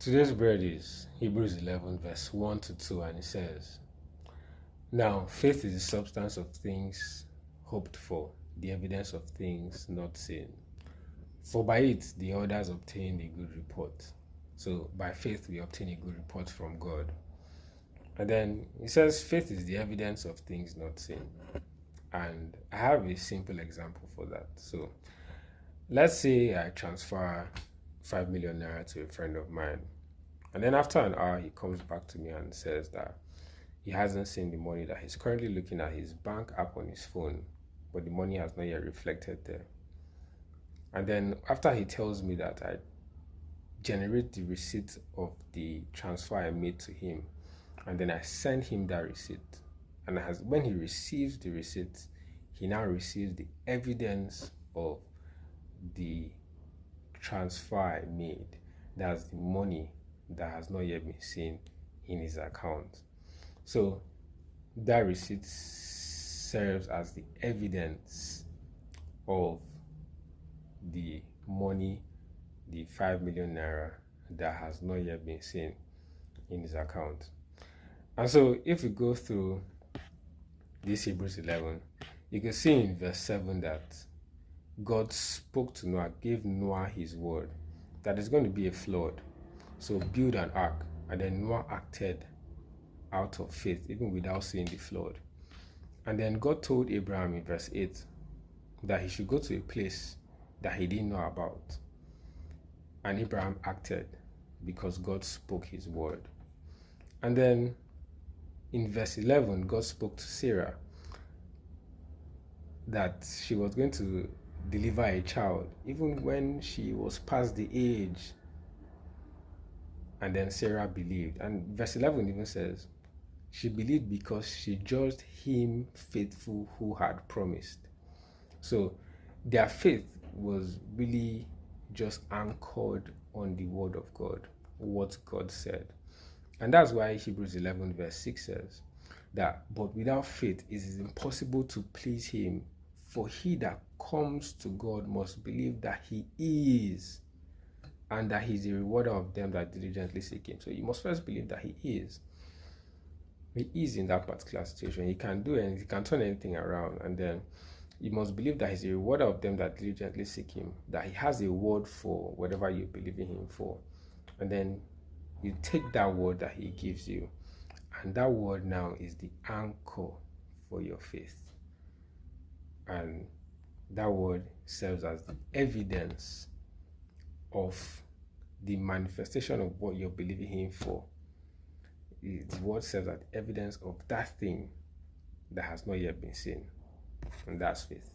Today's bread is Hebrews 11, verse 1 to 2, and it says, "Now faith is the substance of things hoped for, the evidence of things not seen. For by it the elders obtained a good report." So by faith we obtain a good report from God. And then it says, faith is the evidence of things not seen. And I have a simple example for that. So let's say I transfer 5 million naira to a friend of mine. And then after an hour, he comes back to me and says that he hasn't seen the money, that he's currently looking at his bank app on his phone, but the money has not yet reflected there. And then after he tells me that, I generate the receipt of the transfer I made to him, and then I send him that receipt. And when he receives the receipt, he now receives the evidence of the transfer I made. That's the money that has not yet been seen in his account. So that receipt serves as the evidence of the money, the 5 million naira that has not yet been seen in his account. And so if we go through this Hebrews 11, you can see in verse 7 that God spoke to Noah, gave Noah his word, that there's going to be a flood. So build an ark. And then Noah acted out of faith, even without seeing the flood. And then God told Abraham in verse 8 that he should go to a place that he didn't know about. And Abraham acted because God spoke his word. And then in verse 11, God spoke to Sarah that she was going to deliver a child, even when she was past the age. And then Sarah believed. And verse 11 even says, she believed because she judged him faithful who had promised. So their faith was really just anchored on the word of God, what God said. And that's why Hebrews 11 verse 6 says that, but without faith it is impossible to please him, for he that comes to God must believe that he is, and that he's a rewarder of them that diligently seek him. So you must first believe that he is. He is in that particular situation. He can do anything, he can turn anything around. And then you must believe that he's a rewarder of them that diligently seek him, that he has a word for whatever you believe in him for. And then you take that word that he gives you, and that word now is the anchor for your faith. And that word serves as the evidence of the manifestation of what you're believing him for. The word serves as evidence of that thing that has not yet been seen. And that's faith.